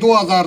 2000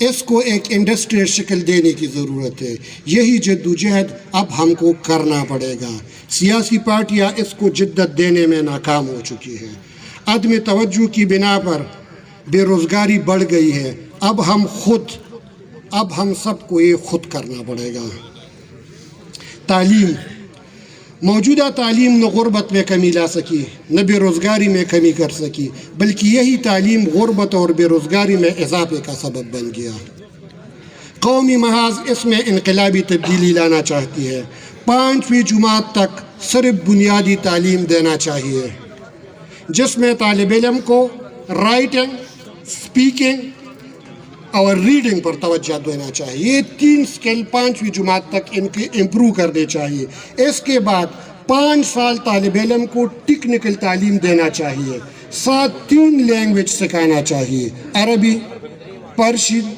اس کو ایک انڈسٹریل شکل دینے کی ضرورت ہے. یہی جدوجہد اب ہم کو کرنا پڑے گا. سیاسی پارٹیاں اس کو جدت دینے میں ناکام ہو چکی ہیں. عدم توجہ کی بنا پر بے روزگاری بڑھ گئی ہے. اب ہم سب کو یہ خود کرنا پڑے گا. تعلیم. موجودہ تعلیم نہ غربت میں کمی لا سکی نہ بے روزگاری میں کمی کر سکی، بلکہ یہی تعلیم غربت اور بے روزگاری میں اضافے کا سبب بن گیا. قومی محاذ اس میں انقلابی تبدیلی لانا چاہتی ہے. 5ویں جماعت تک صرف بنیادی تعلیم دینا چاہیے، جس میں طالب علم کو رائٹنگ، اسپیکنگ اور ریڈنگ پر توجہ دینا چاہیے. یہ 3 سکل 5ویں جماعت تک ان کے امپروو کرنے چاہیے. اس کے بعد 5 سال طالب علم کو ٹیکنیکل تعلیم دینا چاہیے. ساتھ 3 لینگویج سکھانا چاہیے: عربی، پرشین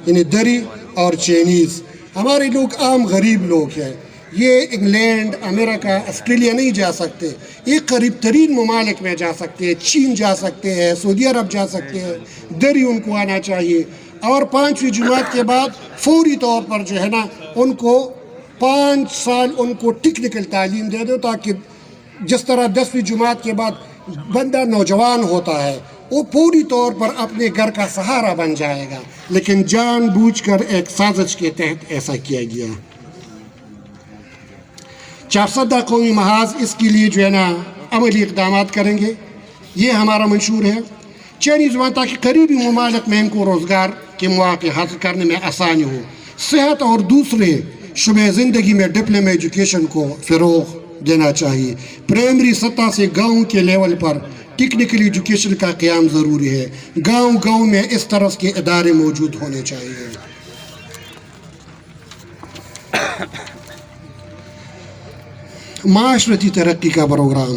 یعنی دری اور چینیز. ہمارے لوگ عام غریب لوگ ہیں، یہ انگلینڈ، امریکہ، آسٹریلیا نہیں جا سکتے. یہ قریب ترین ممالک میں جا سکتے ہیں، چین جا سکتے ہیں، سعودی عرب جا سکتے ہیں. دری ان کو آنا چاہیے. اور 5ویں جماعت کے بعد فوری طور پر جو ہے نا ان کو 5 سال ان کو ٹیکنیکل تعلیم دے دو، تاکہ جس طرح 10ویں جماعت کے بعد بندہ نوجوان ہوتا ہے وہ پوری طور پر اپنے گھر کا سہارا بن جائے گا. لیکن جان بوجھ کر ایک سازش کے تحت ایسا کیا گیا. چارسدہ قومی محاذ اس کے لیے جو ہے نا عملی اقدامات کریں گے. یہ ہمارا منشور ہے. چینی زبان تاکہ قریبی ممالک میں ان کو روزگار کے مواقع حاصل کرنے میں آسانی ہو. صحت اور دوسرے شعبہ زندگی میں ڈپلوما ایجوکیشن کو فروغ دینا چاہیے. پرائمری سطح سے گاؤں کے لیول پر ٹیکنیکل ایجوکیشن کا قیام ضروری ہے. گاؤں میں اس طرح کے ادارے موجود ہونے چاہیے. معاشرتی ترقی کا پروگرام.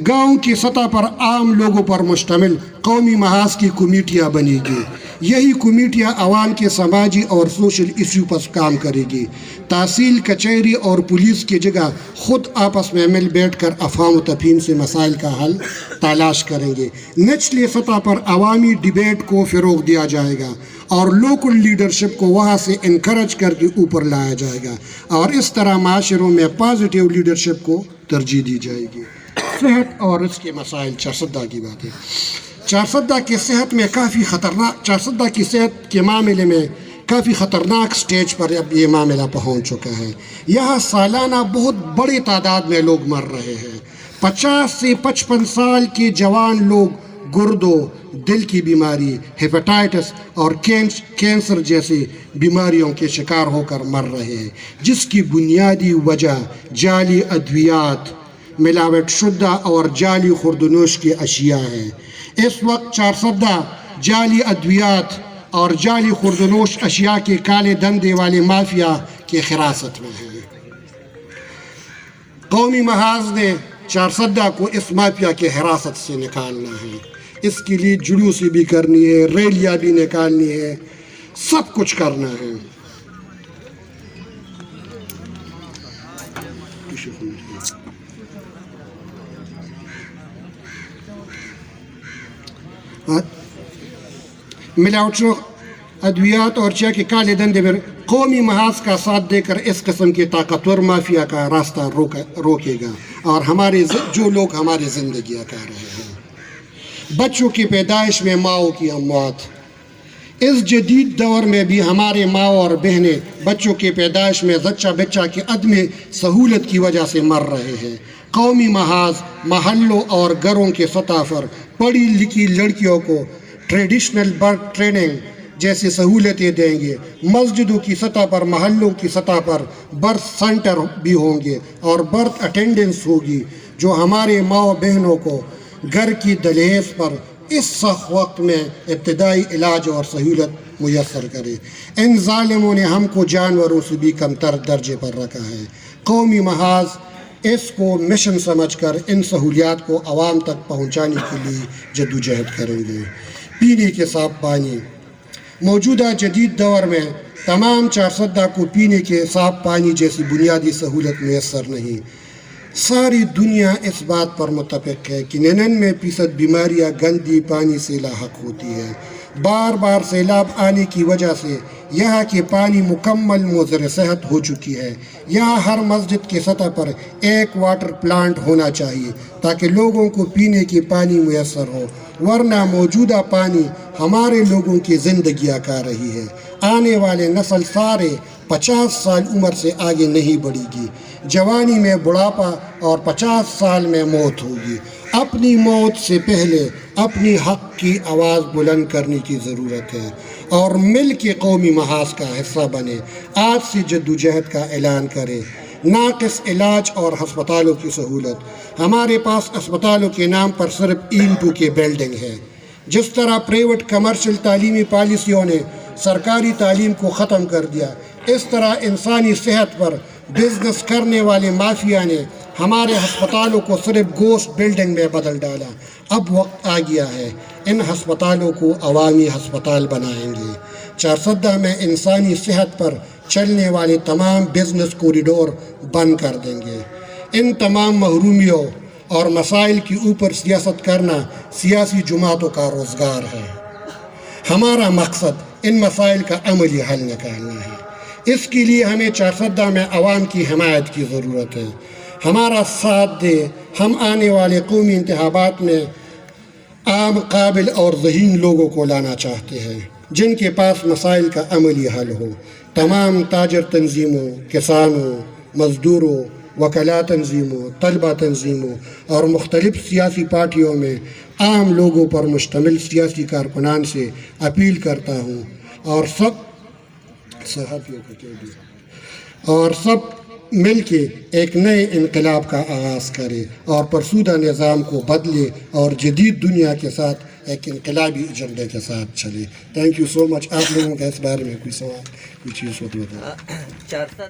گاؤں کی سطح پر عام لوگوں پر مشتمل قومی محاذ کی کمیٹیاں بنے گی. یہی کمیٹیاں عوام کے سماجی اور سوشل ایشو پر کام کرے گی. تحصیل، کچہری اور پولیس کی جگہ خود آپس میں مل بیٹھ کر افہام و تفہیم سے مسائل کا حل تلاش کریں گے. نچلی سطح پر عوامی ڈیبیٹ کو فروغ دیا جائے گا اور لوکل لیڈرشپ کو وہاں سے انکریج کر کے اوپر لایا جائے گا، اور اس طرح معاشروں میں پازیٹیو لیڈرشپ کو ترجیح دی جائے گی. صحت اور اس کے مسائل. چارسدہ کی بات ہے. چارسدہ کی صحت کے معاملے میں کافی خطرناک سٹیج پر اب یہ معاملہ پہنچ چکا ہے. یہاں سالانہ بہت بڑی تعداد میں لوگ مر رہے ہیں. 50 سے 55 سال کے جوان لوگ گردوں، دل کی بیماری، ہیپاٹائٹس اور کینسر جیسی بیماریوں کے شکار ہو کر مر رہے ہیں، جس کی بنیادی وجہ جعلی ادویات، ملاوٹ شدہ اور جعلی خوردنوش کی اشیاء ہے. اس وقت چارسدہ جعلی ادویات اور جعلی خوردنوش اشیاء کے کالے دھندے والے مافیا کی حراست میں ہے. قومی محاذ نے چارسدہ کو اس مافیا کی حراست سے نکالنا ہے. اس کے لیے جلوس بھی کرنی ہے، ریلیاں بھی نکالنی ہے، سب کچھ کرنا ہے. ملاوٹ ادویات اور چیک کے کالے دھندے میں قومی محاذ کا ساتھ دے کر اس قسم کے طاقتور مافیا کا راستہ روکے گا اور جو لوگ ہماری زندگیاں کر رہے ہیں. بچوں کی پیدائش میں ماؤں کی اموات. اس جدید دور میں بھی ہمارے ماں اور بہنیں بچوں کی پیدائش میں بچہ کی عدم سہولت کی وجہ سے مر رہے ہیں. قومی محاذ محلوں اور گھروں کے سطح پر پڑھی لکھی لڑکیوں کو ٹریڈیشنل برتھ ٹریننگ جیسی سہولتیں دیں گے. مسجدوں کی سطح پر، محلوں کی سطح پر برتھ سینٹر بھی ہوں گے اور برتھ اٹینڈنس ہوگی، جو ہمارے ماں بہنوں کو گھر کی دہلیز پر اس سخت وقت میں ابتدائی علاج اور سہولت میسر کرے. ان ظالموں نے ہم کو جانوروں سے بھی کمتر درجے پر رکھا ہے. قومی محاذ اس کو مشن سمجھ کر ان سہولیات کو عوام تک پہنچانے کے لیے جدوجہد کریں گے. پینے کے صاف پانی. موجودہ جدید دور میں تمام چارسدہ کو پینے کے صاف پانی جیسی بنیادی سہولت میسر نہیں. ساری دنیا اس بات پر متفق ہے کہ 99% بیماریاں گندی پانی سے لاحق ہوتی ہیں. بار بار سیلاب آنے کی وجہ سے یہاں کی پانی مکمل مضر صحت ہو چکی ہے۔ یہاں ہر مسجد کی سطح پر ایک واٹر پلانٹ ہونا چاہیے تاکہ لوگوں کو پینے کی پانی میسر ہو، ورنہ موجودہ پانی ہمارے لوگوں کی زندگیاں کھا رہی ہے۔ آنے والے نسل سارے 50 سال عمر سے آگے نہیں بڑھے گی، جوانی میں بڑھاپا اور 50 سال میں موت ہوگی۔ اپنی موت سے پہلے اپنی حق کی آواز بلند کرنے کی ضرورت ہے اور مل کے قومی محاذ کا حصہ بنے۔ آج سے جدوجہد کا اعلان کرے۔ ناقص علاج اور ہسپتالوں کی سہولت۔ ہمارے پاس اسپتالوں کے نام پر صرف اینٹوں کی بلڈنگ ہے۔ جس طرح پرائیویٹ کمرشل تعلیمی پالیسیوں نے سرکاری تعلیم کو ختم کر دیا، اس طرح انسانی صحت پر بزنس کرنے والے مافیا نے ہمارے ہسپتالوں کو صرف گوشت بلڈنگ میں بدل ڈالا۔ اب وقت آ گیا ہے، ان ہسپتالوں کو عوامی ہسپتال بنائیں گے۔ چارسدہ میں انسانی صحت پر چلنے والے تمام بزنس کوریڈور بند کر دیں گے۔ ان تمام محرومیوں اور مسائل کے اوپر سیاست کرنا سیاسی جماعتوں کا روزگار ہے۔ ہمارا مقصد ان مسائل کا عملی حل نکالنا ہے۔ اس کے لیے ہمیں چارسدہ میں عوام کی حمایت کی ضرورت ہے۔ ہمارا ساتھ دے۔ ہم آنے والے قومی انتخابات میں عام، قابل اور ذہین لوگوں کو لانا چاہتے ہیں جن کے پاس مسائل کا عملی حل ہو۔ تمام تاجر تنظیموں، کسانوں، مزدوروں، وکلاء تنظیموں، طلبہ تنظیموں اور مختلف سیاسی پارٹیوں میں عام لوگوں پر مشتمل سیاسی کارکنان سے اپیل کرتا ہوں اور سب مل کے ایک نئے انقلاب کا آغاز کرے اور فرسودہ نظام کو بدلے اور جدید دنیا کے ساتھ ایک انقلابی ایجنڈے کے ساتھ چلے۔ تھینک یو سو مچ۔ آپ لوگوں کا اس بارے میں کوئی سوال، کوئی چیز ہو تو بتائیں۔